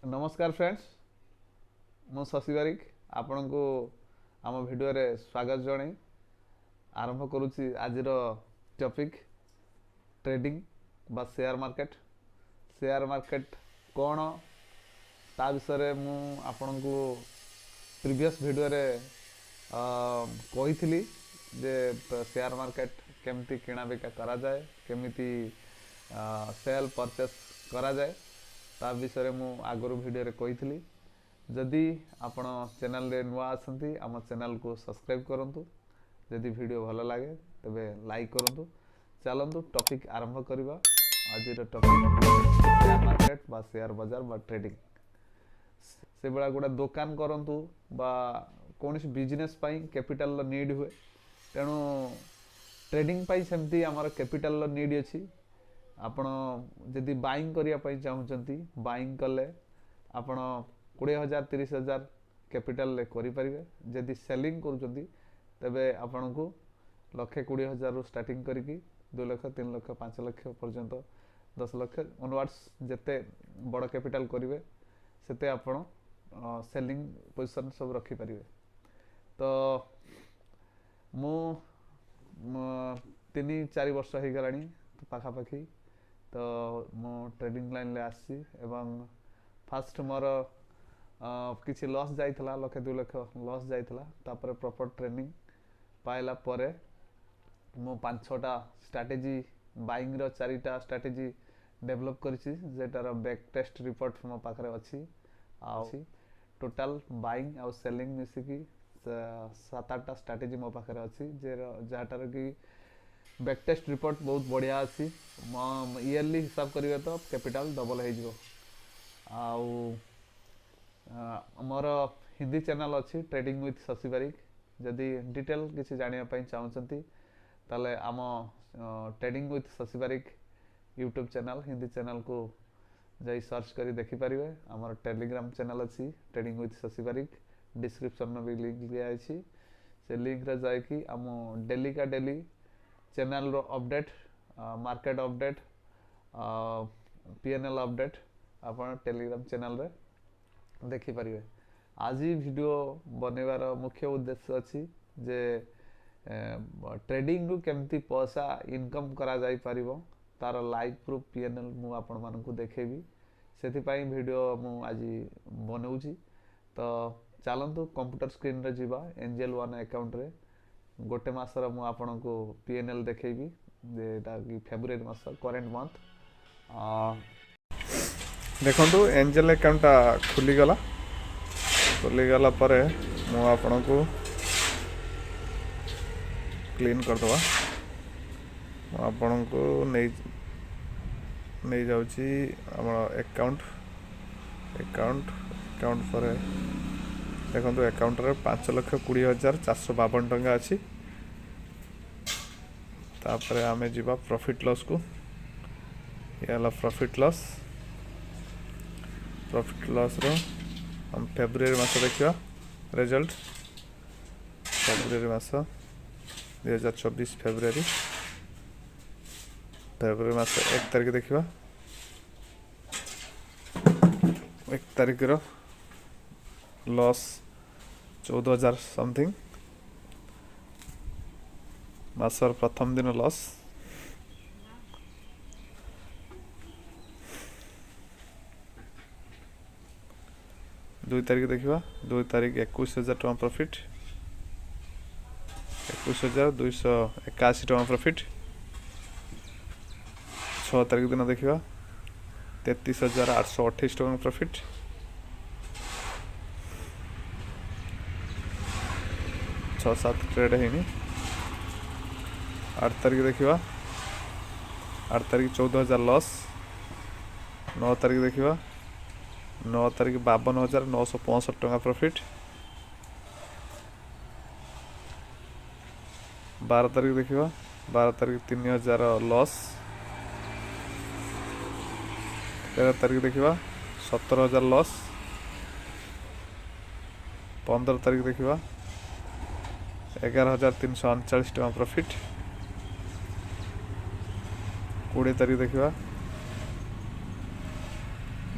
नमस्कार फ्रेंड्स मु शशि बारिक आपण को आम भिडियो रे स्वागत जणे आरंभ करुच्ची आज टॉपिक ट्रेडिंग बा शेयर मार्केट कौन ता विषय मु आपण को प्रीवियस वीडियो रे कही जे शेयर मार्केट केमती किना बिका करा जाए केमिति सेल परचेस करा जाए ता विषय मु आगरू वीडियो रे कही जदि आपण चैनल रे नुआ आसंती आम चैनल को सब्सक्राइब करंतु जदि वीडियो भल लगे तबे लाइक करंतु चलंतु टॉपिक आरंभ करबा आज टॉपिक शेयर मार्केट बा शेयर बाजार बा ट्रेडिंग से बड़ा गोटे दुकान करंतु बा कौन बिजनेस पाई कैपिटल नीड हुए तेणु ट्रेडिंग पाई सेमती आमर कैपिटल नीड अच्छी आपण जदि बाइंग करने चाहूँगी बाइंग कले आपण 20,000 30,000 कैपिटल करें जदि सेलिंग करुँच तेबे आपण को 1,20,000 रु स्टार्टिंग करिकी 2 लाख 3 लाख 5 लाख पर्यंत 10 लाख ऑनवर्ड्स जिते बड़ कैपिटल करेंगे सेते आपण सेलिंग पोजिशन सब रखिपारे। तो मु 3-4 वर्ष हो गला पाखापाखि तो मु ट्रेडिंग लाइन ले आसी एवं फास्ट मोर किसी लॉस जाइथला 1,00,000 2 लाख लॉस जाइथला तापर प्रॉपर ट्रेनिंग पाइला परे मु 5-6टा स्ट्रैटेजी बाइंग रो 4टा स्ट्रैटेजी डेवलप करिछि जेटार बैक टेस्ट रिपोर्ट मो पाखरे अछि आ टोटल बाइंग आ सेलिंग मिसिकी 7-8टा स्ट्रैटेजी मो पाखरे अछि जे जाटार की बैक टेस्ट रिपोर्ट बहुत बढ़िया अच्छी इयरली हिसाब करेंगे तो कैपिटल डबल हो मोर हिंदी चैनल अच्छी ट्रेडिंग विथ शशि बारिक जदि डिटेल किसी जानापी चाहते ताले आम trading with Shashi Barik YouTube channel Hindi channel को जाई सर्च करी देखिपारे आमर टेलीग्राम चैनल अच्छी trading with Shashi Barik description में भी लिंक दिखाई से लिंक रे जाकि आम डेली का डेली चैनल रो update market update PNL update आपण टेलीग्राम चैनल रे देखि परिवे। आज वीडियो बनेवार मुख्य उद्देश्य अछि जे ट्रेडिंग रु केमती पैसा इनकम करा जाई परिबो तार लाइव प्रूफ पीएनएल मु आपण मान को देखेबी सेति पई वीडियो मु आज बनौची। तो चलंतु कंप्यूटर स्क्रीन रे जीवा एंजल वन अकाउंट रे गोटे मासर मु आपण को पीएनएल देखेबी जेटा कि फेब्रुआरी मास करेंट मंथ देखंतु एंजल अकाउंट खुली गला परे मु आपण को क्लीन कर दवा आपण को नहीं जाउची हमर अकाउंट पर देखो अकाउंट रे 5,20,452 टंका अच्छी तापर आम जीवा प्रॉफिट लॉस को ये प्रॉफिट लॉस रो हम फेब्रुआरी मास देखा रिजल्ट फेब्रुआरी मास 2024 फेब्रुआरी मास 1 तारिख देखा 1 तारिख रो लॉस 14,000 समथिंग मासर प्रथम दिन लॉस 2 तारिख देखा 2 तारिख 21,000 टका प्रॉफिट 21,281 टका प्रॉफिट 6 तारिख दिन देखा 33,828 टका प्रॉफिट 6-7 ट्रेड है 8 तारिख देखा 8 तारिख 14,000 लॉस 9 तारिख देखा 9 तारिख 52,965 टका प्रॉफिट 12 तारिख देखा 12 तारिख 3,000 लॉस 13 तारिख देखा 17,000 लॉस 15 तारिख देखा 11,339 टका प्रॉफिट 20 तारिख देखा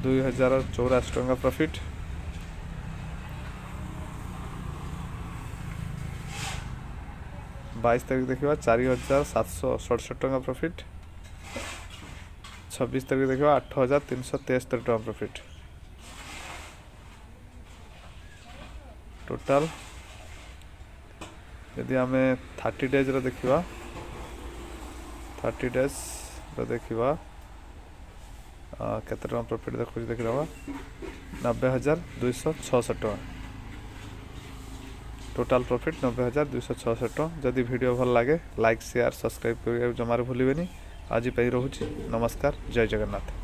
2084 टंका प्रॉफिट। 22 तारीख देखा 4767 टंका प्रॉफिट। 26 तारीख देखा 8373 टंका प्रॉफिट। टोटाल यदि आम 30 डेज देखा 30 डेज देखा केते टका प्रॉफिट देखो देखा 90,266 टका। टोटाल प्रॉफिट 90,266 टका। जदि वीडियो भल लगे लाइक शेयर सब्सक्राइब कर जमार भूलिबेनी। आज रोची नमस्कार। जय जगन्नाथ।